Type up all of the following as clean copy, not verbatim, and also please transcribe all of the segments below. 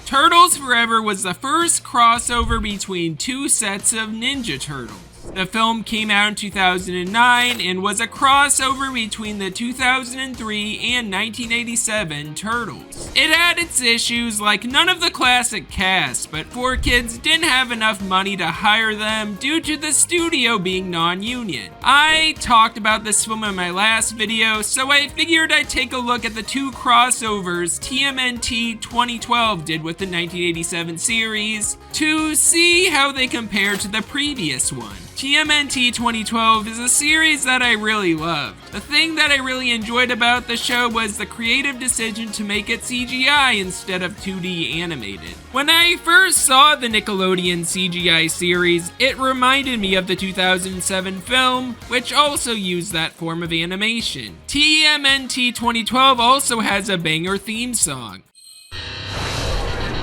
Turtles Forever was the first crossover between two sets of Ninja Turtles. The film came out in 2009 and was a crossover between the 2003 and 1987 Turtles. It had its issues, like none of the classic cast, but 4Kids didn't have enough money to hire them due to the studio being non-union. I talked about this film in my last video, so I figured I'd take a look at the two crossovers TMNT 2012 did with the 1987 series to see how they compare to the previous one. TMNT 2012 is a series that I really loved. The thing that I really enjoyed about the show was the creative decision to make it CGI instead of 2D animated. When I first saw the Nickelodeon CGI series, it reminded me of the 2007 film, which also used that form of animation. TMNT 2012 also has a banger theme song.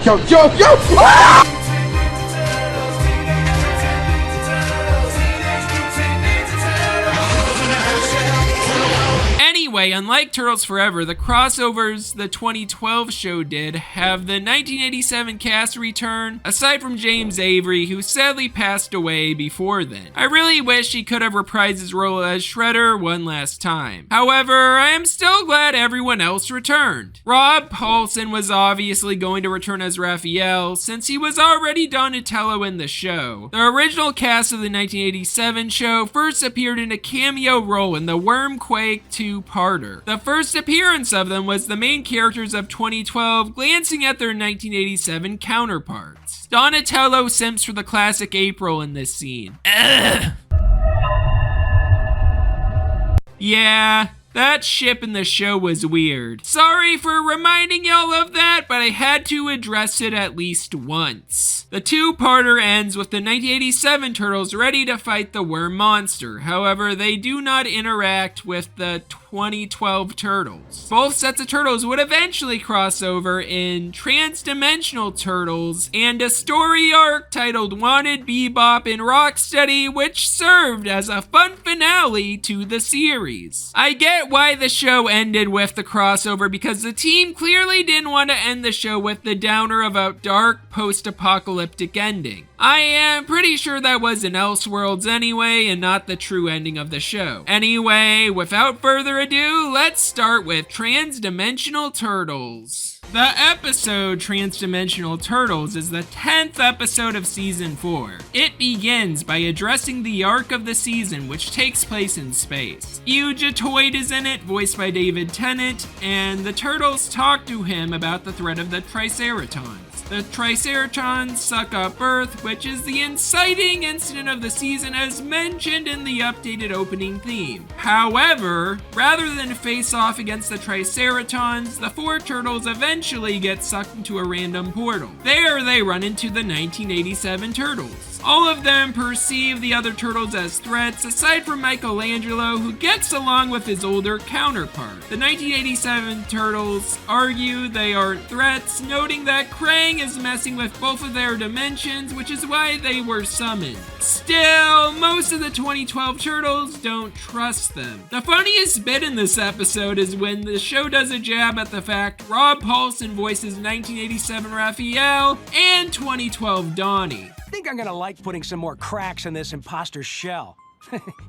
Yo, yo, yo! Ah! Anyway, unlike Turtles Forever, the crossovers the 2012 show did have the 1987 cast return, aside from James Avery, who sadly passed away before then. I really wish he could have reprised his role as Shredder one last time. However, I am still glad everyone else returned. Rob Paulsen was obviously going to return as Raphael, since he was already Donatello in the show. The original cast of the 1987 show first appeared in a cameo role in the Wormquake 2-parter. The first appearance of them was the main characters of 2012 glancing at their 1987 counterparts. Donatello simps for the classic April in this scene. Yeah, that ship in the show was weird. Sorry for reminding y'all of that, but I had to address it at least once. The 2-parter ends with the 1987 Turtles ready to fight the worm monster. However, they do not interact with the 2012 Turtles. Both sets of Turtles would eventually cross over in Trans-Dimensional Turtles and a story arc titled Wanted Bebop and Rocksteady, which served as a fun finale to the series. I get why the show ended with the crossover because the team clearly didn't want to end the show with the downer of a dark post-apocalyptic ending. I am pretty sure that was in Elseworlds anyway and not the true ending of the show. Anyway, without further ado, let's start with Trans-Dimensional Turtles. The episode Trans-Dimensional Turtles is the 10th episode of Season 4. It begins by addressing the arc of the season, which takes place in space. Fugitoid is in it, voiced by David Tennant, and the Turtles talk to him about the threat of the Triceratons. The Triceratons suck up Earth, which is the inciting incident of the season as mentioned in the updated opening theme. However, rather than face off against the Triceratons, the 4 Turtles eventually get sucked into a random portal. There they run into the 1987 Turtles. All of them perceive the other Turtles as threats, aside from Michelangelo, who gets along with his older counterpart. The 1987 Turtles argue they are threats, noting that Krang is messing with both of their dimensions, which is why they were summoned. Still, most of the 2012 Turtles don't trust them. The funniest bit in this episode is when the show does a jab at the fact Rob Paulsen voices 1987 Raphael and 2012 Donnie. I think I'm gonna like putting some more cracks in this imposter shell.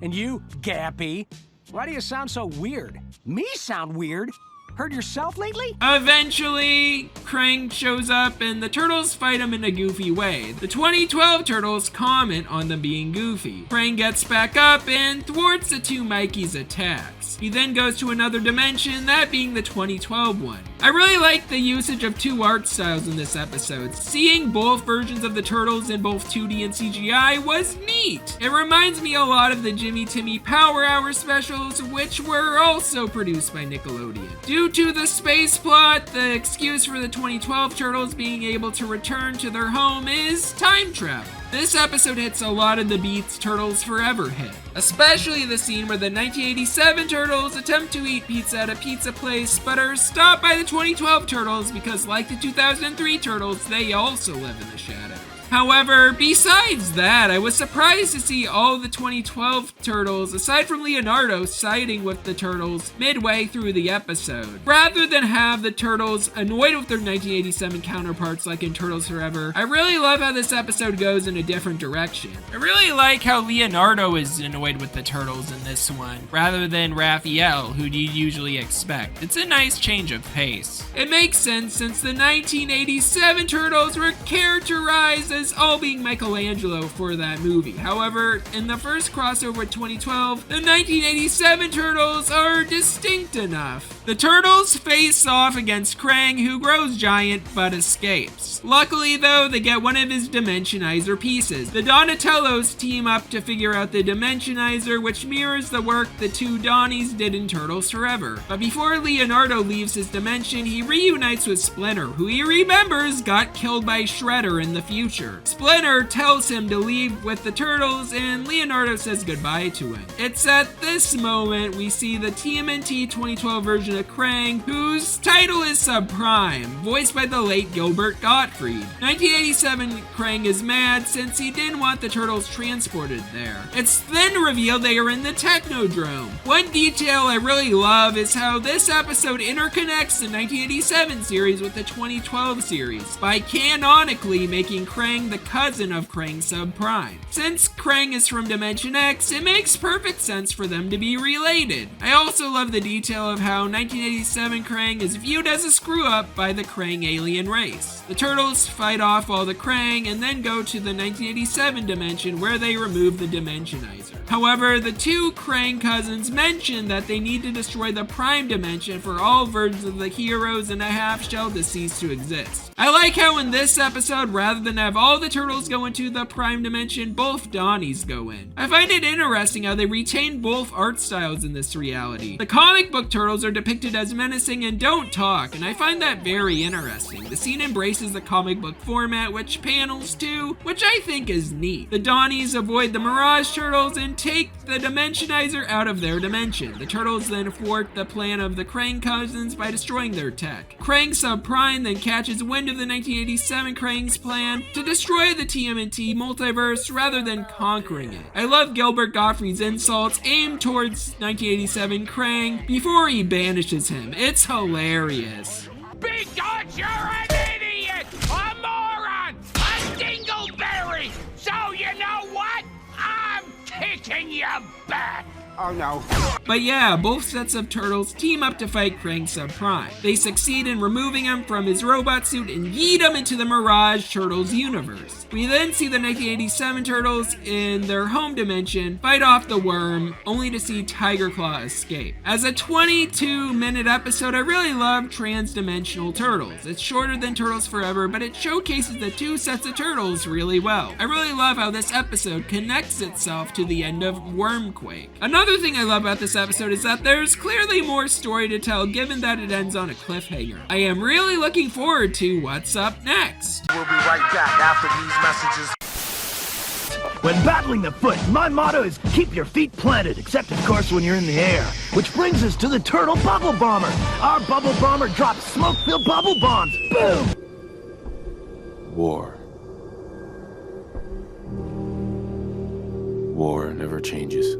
And you, Gappy, why do you sound so weird? Me sound weird? Heard yourself lately? Eventually, Krang shows up and the Turtles fight him in a goofy way. The 2012 Turtles comment on them being goofy. Krang gets back up and thwarts the two Mikeys' attacks. He then goes to another dimension, that being the 2012 one. I really like the usage of 2 art styles in this episode. Seeing both versions of the Turtles in both 2D and CGI was neat. It reminds me a lot of the Jimmy Timmy Power Hour specials, which were also produced by Nickelodeon. Due to the space plot, the excuse for the 2012 Turtles being able to return to their home is time travel. This episode hits a lot of the beats Turtles Forever hit, especially the scene where the 1987 Turtles attempt to eat pizza at a pizza place but are stopped by the 2012 Turtles because, like the 2003 Turtles, they also live in the shadows. However, besides that, I was surprised to see all the 2012 Turtles, aside from Leonardo, siding with the Turtles midway through the episode. Rather than have the Turtles annoyed with their 1987 counterparts like in Turtles Forever, I really love how this episode goes in a different direction. I really like how Leonardo is annoyed with the Turtles in this one, rather than Raphael, who you'd usually expect. It's a nice change of pace. It makes sense since the 1987 Turtles were characterized as all being Michelangelo for that movie. However, in the first crossover with 2012, the 1987 Turtles are distinct enough. The Turtles face off against Krang, who grows giant but escapes. Luckily though, they get one of his Dimensionizer pieces. The Donatellos team up to figure out the Dimensionizer, which mirrors the work the two Donnies did in Turtles Forever. But before Leonardo leaves his dimension, he reunites with Splinter, who he remembers got killed by Shredder in the future. Splinter tells him to leave with the Turtles, and Leonardo says goodbye to him. It's at this moment we see the TMNT 2012 version of Krang, whose title is Subprime, voiced by the late Gilbert Gottfried. 1987 Krang is mad since he didn't want the Turtles transported there. It's then revealed they are in the Technodrome. One detail I really love is how this episode interconnects the 1987 series with the 2012 series, by canonically making Krang the cousin of Krang Subprime. Since Krang is from Dimension X, it makes perfect sense for them to be related. I also love the detail of how 1987 Krang is viewed as a screw-up by the Krang alien race. The Turtles fight off all the Krang and then go to the 1987 dimension where they remove the Dimensionizer. However, the two Krang cousins mention that they need to destroy the Prime Dimension for all versions of the heroes in a half-shell to cease to exist. I like how in this episode, rather than have all the Turtles go into the Prime Dimension, both Donnies go in. I find it interesting how they retain both art styles in this reality. The comic book Turtles are depicted as menacing and don't talk, and I find that very interesting. The scene embraces the comic book format, which panels too, which I think is neat. The Donnies avoid the Mirage Turtles and take the Dimensionizer out of their dimension. The Turtles then thwart the plan of the Krang cousins by destroying their tech. Krang Subprime then catches wind of the 1987 Krang's plan to destroy the TMNT multiverse rather than conquering it. I love Gilbert Gottfried's insults aimed towards 1987 Krang before he banishes him. It's hilarious. Because you're an idiot, a moron, a dingleberry. So you know what? I'm kicking you back. Oh no. But yeah, both sets of Turtles team up to fight Krang Subprime. They succeed in removing him from his robot suit and yeet him into the Mirage Turtles universe. We then see the 1987 Turtles in their home dimension fight off the worm, only to see Tiger Claw escape. As a 22-minute episode, I really love Trans-Dimensional Turtles. It's shorter than Turtles Forever, but it showcases the two sets of Turtles really well. I really love how this episode connects itself to the end of Wormquake. Another thing I love about this episode is that there's clearly more story to tell given that it ends on a cliffhanger. I am really looking forward to what's up next. We'll be right back after these messages. When battling the foot, my motto is keep your feet planted, except of course when you're in the air. Which brings us to the Turtle Bubble Bomber. Our Bubble Bomber drops smoke-filled bubble bombs. Boom! War. War never changes.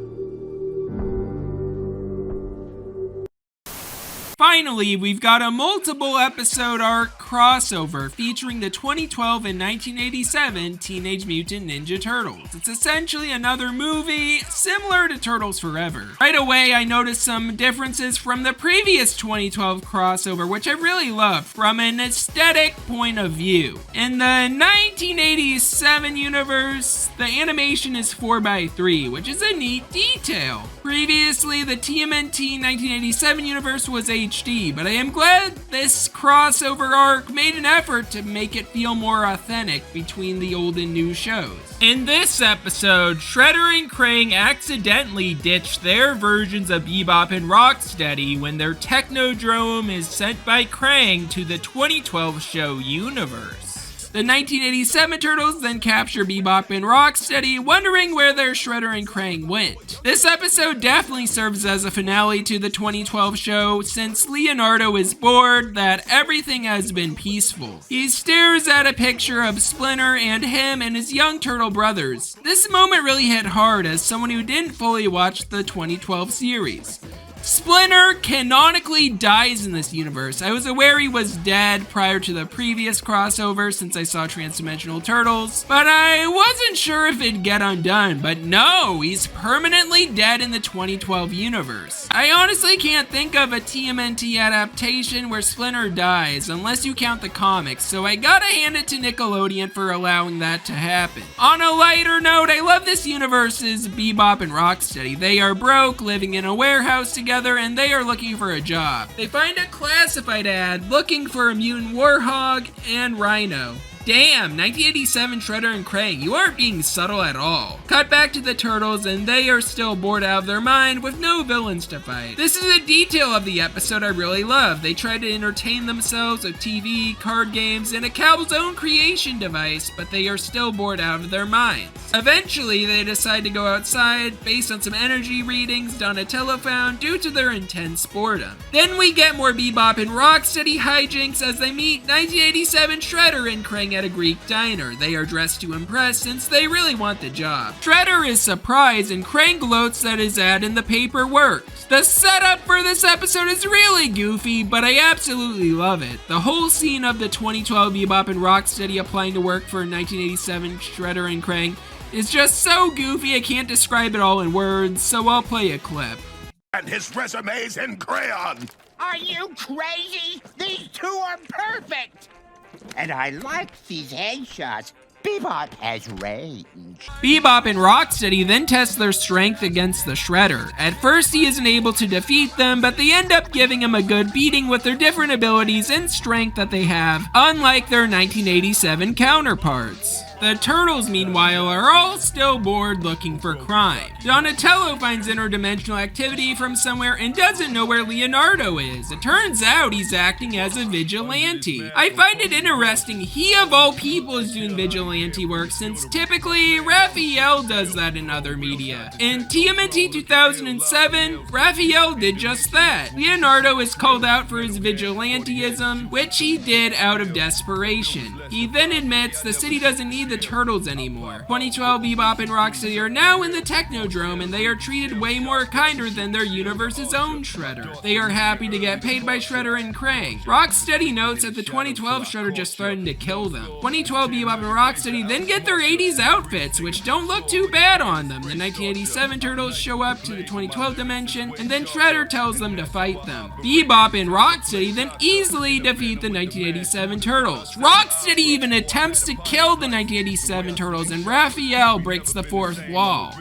Finally, we've got a multiple episode arc crossover featuring the 2012 and 1987 Teenage Mutant Ninja Turtles. It's essentially another movie similar to Turtles Forever. Right away, I noticed some differences from the previous 2012 crossover, which I really loved from an aesthetic point of view. In the 1987 universe, the animation is 4:3, which is a neat detail. Previously, the TMNT 1987 universe was HD, but I am glad this crossover arc made an effort to make it feel more authentic between the old and new shows. In this episode, Shredder and Krang accidentally ditch their versions of Bebop and Rocksteady when their Technodrome is sent by Krang to the 2012 show universe. The 1987 Turtles then capture Bebop and Rocksteady, wondering where their Shredder and Krang went. This episode definitely serves as a finale to the 2012 show, since Leonardo is bored that everything has been peaceful. He stares at a picture of Splinter and him and his young turtle brothers. This moment really hit hard as someone who didn't fully watch the 2012 series. Splinter canonically dies in this universe. I was aware he was dead prior to the previous crossover since I saw Transdimensional Turtles, but I wasn't sure if it'd get undone, but no, he's permanently dead in the 2012 universe. I honestly can't think of a TMNT adaptation where Splinter dies, unless you count the comics, so I gotta hand it to Nickelodeon for allowing that to happen. On a lighter note, I love this universe's Bebop and Rocksteady. They are broke, living in a warehouse together, and they are looking for a job. They find a classified ad looking for a mutant warhog and rhino. Damn, 1987 Shredder and Krang, you aren't being subtle at all. Cut back to the Turtles and they are still bored out of their mind with no villains to fight. This is a detail of the episode I really love. They try to entertain themselves with TV, card games, and a Cal's own creation device, but they are still bored out of their minds. Eventually, they decide to go outside based on some energy readings Donatello found due to their intense boredom. Then we get more Bebop and Rocksteady hijinks as they meet 1987 Shredder and Krang at a Greek diner. They are dressed to impress since they really want the job. Shredder is surprised and Krang gloats that his ad in the paper worked. The setup for this episode is really goofy, but I absolutely love it. The whole scene of the 2012 Bebop and Rocksteady applying to work for 1987 Shredder and Krang is just so goofy I can't describe it all in words, so I'll play a clip. And his resume's in crayon! Are you crazy? These two are perfect! And I like these headshots. Bebop has range. Bebop and Rocksteady then test their strength against the Shredder. At first he isn't able to defeat them, but they end up giving him a good beating with their different abilities and strength that they have, unlike their 1987 counterparts. The Turtles, meanwhile, are all still bored looking for crime. Donatello finds interdimensional activity from somewhere and doesn't know where Leonardo is. It turns out he's acting as a vigilante. I find it interesting he of all people is doing vigilante work since typically Raphael does that in other media. In TMNT 2007, Raphael did just that. Leonardo is called out for his vigilanteism, which he did out of desperation. He then admits the city doesn't need the Turtles anymore. 2012 Bebop and Rocksteady are now in the Technodrome and they are treated way more kinder than their universe's own Shredder. They are happy to get paid by Shredder and Krang. Rocksteady notes that the 2012 Shredder just threatened to kill them. 2012 Bebop and Rocksteady then get their 80s outfits, which don't look too bad on them. The 1987 Turtles show up to the 2012 dimension and then Shredder tells them to fight them. Bebop and Rocksteady then easily defeat the 1987 Turtles. Rocksteady even attempts to kill the 1987 Turtles and Raphael breaks the fourth wall.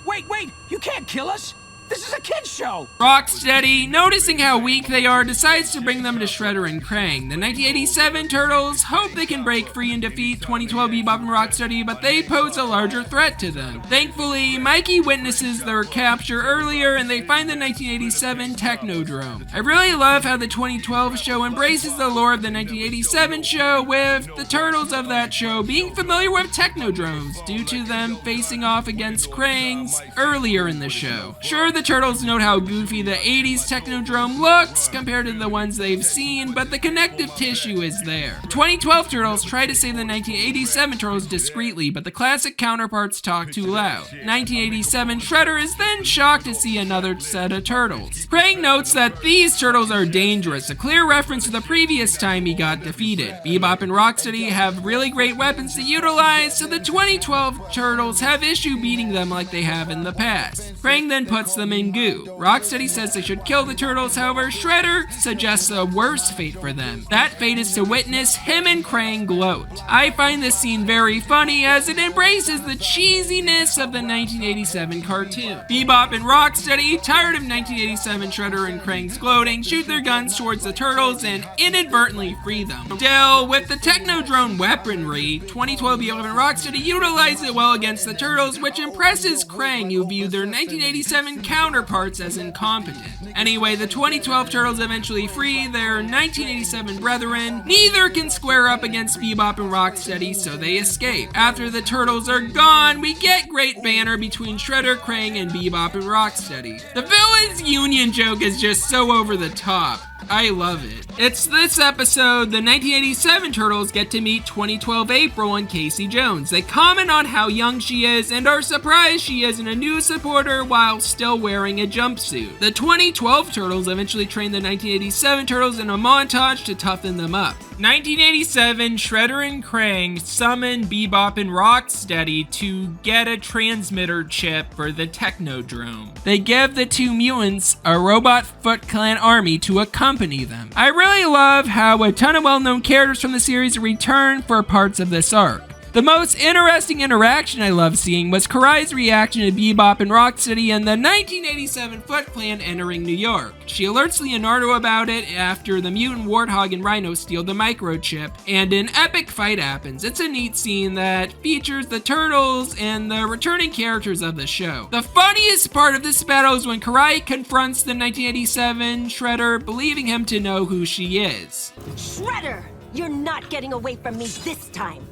Wait, you can't kill us! This is a kid's show! Rocksteady, noticing how weak they are, decides to bring them to Shredder and Krang. The 1987 Turtles hope they can break free and defeat 2012 Bebop and Rocksteady, but they pose a larger threat to them. Thankfully, Mikey witnesses their capture earlier and they find the 1987 Technodrome. I really love how the 2012 show embraces the lore of the 1987 show, with the Turtles of that show being familiar with Technodromes due to them facing off against Krang's earlier in the show. Sure, the Turtles note how goofy the 80s Technodrome looks compared to the ones they've seen, but the connective tissue is there. The 2012 Turtles try to save the 1987 Turtles discreetly, but the classic counterparts talk too loud. 1987 Shredder is then shocked to see another set of Turtles. Krang notes that these Turtles are dangerous, a clear reference to the previous time he got defeated. Bebop and Rocksteady have really great weapons to utilize, so the 2012 Turtles have issue beating them like they have in the past. Krang then puts them in goo. Rocksteady says they should kill the Turtles, however, Shredder suggests a worse fate for them. That fate is to witness him and Krang gloat. I find this scene very funny as it embraces the cheesiness of the 1987 cartoon. Bebop and Rocksteady, tired of 1987 Shredder and Krang's gloating, shoot their guns towards the Turtles and inadvertently free them. Still, with the Technodrome weaponry, 2012 Bebop and Rocksteady utilize it well against the Turtles, which impresses Krang, who viewed their 1987 counterparts as incompetent. Anyway, the 2012 Turtles eventually free their 1987 brethren. Neither can square up against Bebop and Rocksteady, so they escape. After the Turtles are gone, we get great banter between Shredder, Krang, and Bebop and Rocksteady. The villain's union joke is just so over the top. I love it. It's this episode, the 1987 Turtles get to meet 2012 April and Casey Jones. They comment on how young she is and are surprised she isn't a new supporter while still wearing a jumpsuit. The 2012 Turtles eventually train the 1987 Turtles in a montage to toughen them up. 1987, Shredder and Krang summon Bebop and Rocksteady to get a transmitter chip for the Technodrome. They give the two mutants a robot Foot Clan army to accompany them. I really love how a ton of well-known characters from the series return for parts of this arc. The most interesting interaction I love seeing was Karai's reaction to Bebop and Rocksteady and the 1987 Foot Clan entering New York. She alerts Leonardo about it after the mutant Warthog and Rhino steal the microchip, and an epic fight happens. It's a neat scene that features the Turtles and the returning characters of the show. The funniest part of this battle is when Karai confronts the 1987 Shredder, believing him to know who she is. Shredder! You're not getting away from me this time!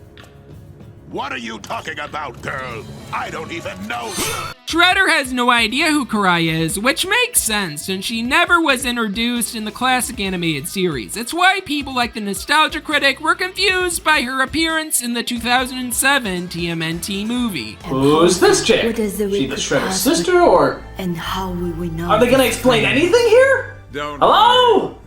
What are you talking about, girl? I don't even know. Shredder has no idea who Karai is, which makes sense since she never was introduced in the classic animated series. It's why people like the Nostalgia Critic were confused by her appearance in the 2007 TMNT movie. Who's this chick? What is the She the Shredder's sister, or and how will we know? are they gonna explain anything here? Hello?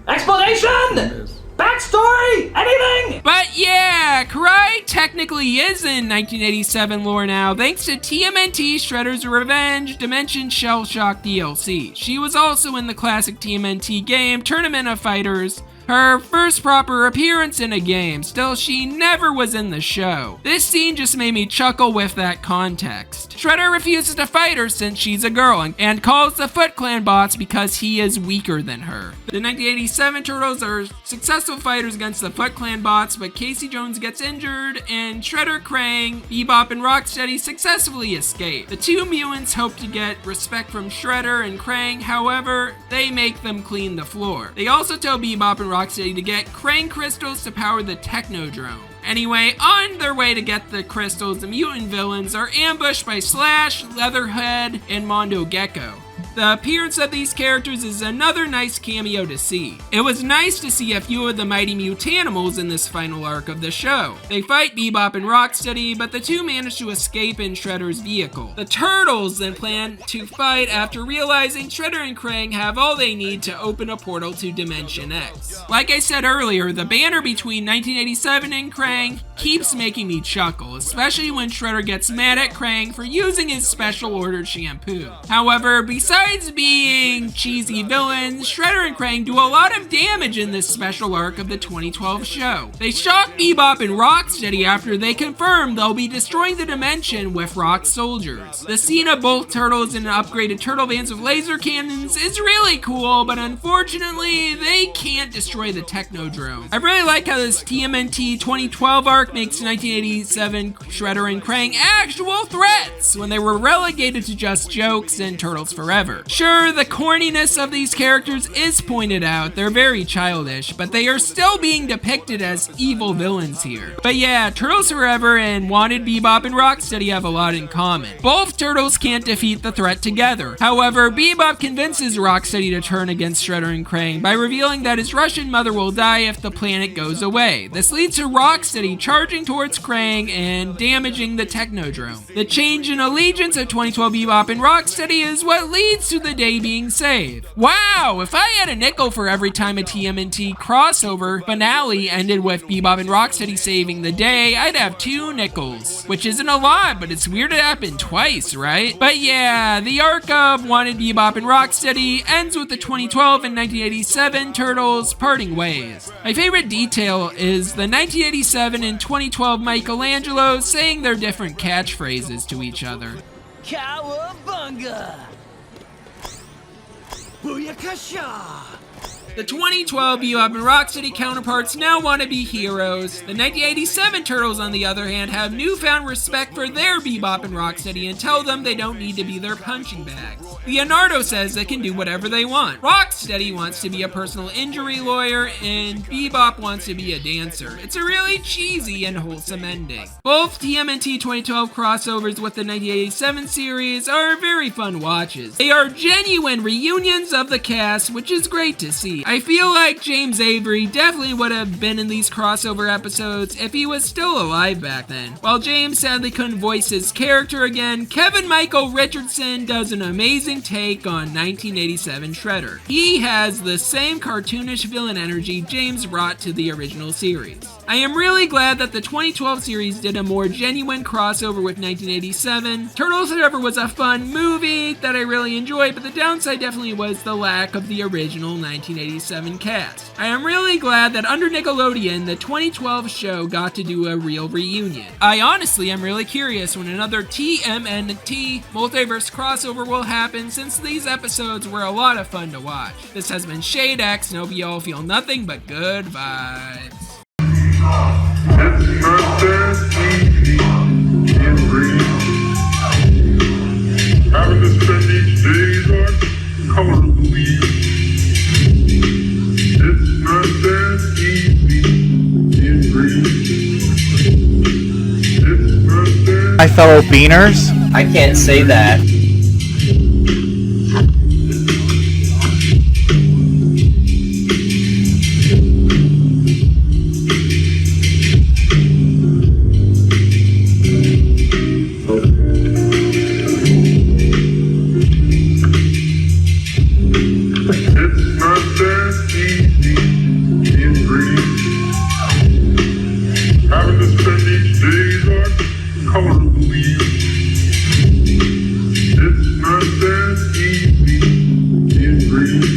Explanation? Backstory? Anything? But yeah, Karai technically is in 1987 lore now, thanks to TMNT Shredder's Revenge Dimension Shell Shock DLC. She was also in the classic TMNT game Tournament of Fighters, her first proper appearance in a game. Still, she never was in the show. This scene just made me chuckle with that context. Shredder refuses to fight her since she's a girl and calls the Foot Clan boss because he is weaker than her. The 1987 Turtles are successful fighters against the Foot Clan bots, but Casey Jones gets injured and Shredder, Krang, Bebop, and Rocksteady successfully escape. The two mutants hope to get respect from Shredder and Krang, however, they make them clean the floor. They also tell Bebop and Rocksteady to get Krang crystals to power the Technodrome. Anyway, on their way to get the crystals, the mutant villains are ambushed by Slash, Leatherhead, and Mondo Gecko. The appearance of these characters is another nice cameo to see. It was nice to see a few of the mighty mutanimals in this final arc of the show. They fight Bebop and Rocksteady, but the two manage to escape in Shredder's vehicle. The Turtles then plan to fight after realizing Shredder and Krang have all they need to open a portal to Dimension X. Like I said earlier, the banter between 1987 and Krang keeps making me chuckle, especially when Shredder gets mad at Krang for using his special ordered shampoo. However, besides being cheesy villains, Shredder and Krang do a lot of damage in this special arc of the 2012 show. They shock Bebop and Rocksteady after they confirm they'll be destroying the dimension with rock soldiers. The scene of both turtles in upgraded turtle vans with laser cannons is really cool, but unfortunately, they can't destroy the Technodrome. I really like how this TMNT 2012 arc makes 1987 Shredder and Krang actual threats when they were relegated to just jokes in Turtles Forever. Sure, the corniness of these characters is pointed out, they're very childish, but they are still being depicted as evil villains here. But yeah, Turtles Forever and Wanted Bebop and Rocksteady have a lot in common. Both turtles can't defeat the threat together. However, Bebop convinces Rocksteady to turn against Shredder and Krang by revealing that his Russian mother will die if the planet goes away. This leads to Rocksteady charging towards Krang and damaging the Technodrome. The change in allegiance of 2012 Bebop and Rocksteady is what leads to the day being saved. Wow, if I had a nickel for every time a TMNT crossover finale ended with Bebop and Rocksteady saving the day, I'd have 2 nickels. Which isn't a lot, but it's weird it happened twice, right? But yeah, the arc of Wanted Bebop and Rocksteady ends with the 2012 and 1987 Turtles parting ways. My favorite detail is the 1987 and 2012 Michelangelo saying their different catchphrases to each other. Cowabunga! Booyakasha! The 2012 Bebop and Rocksteady counterparts now want to be heroes. The 1987 Turtles, on the other hand, have newfound respect for their Bebop and Rocksteady and tell them they don't need to be their punching bags. Leonardo says they can do whatever they want. Rocksteady wants to be a personal injury lawyer, and Bebop wants to be a dancer. It's a really cheesy and wholesome ending. Both TMNT 2012 crossovers with the 1987 series are very fun watches. They are genuine reunions of the cast, which is great to see. I feel like James Avery definitely would have been in these crossover episodes if he was still alive back then. While James sadly couldn't voice his character again, Kevin Michael Richardson does an amazing take on 1987 Shredder. He has the same cartoonish villain energy James brought to the original series. I am really glad that the 2012 series did a more genuine crossover with 1987. Turtles Forever was a fun movie that I really enjoyed, but the downside definitely was the lack of the original 1987 cast. I am really glad that under Nickelodeon, the 2012 show got to do a real reunion. I honestly am really curious when another TMNT multiverse crossover will happen, since these episodes were a lot of fun to watch. This has been ShadeX, and I hope you all feel nothing but good vibes. It's not that easy to breathe. Having to spend each day on color bleed. It's not that easy to breathe. It's not that. My fellow beaners, I can't say that. Having to spend each day on color bleed. It's not that easy to breathe.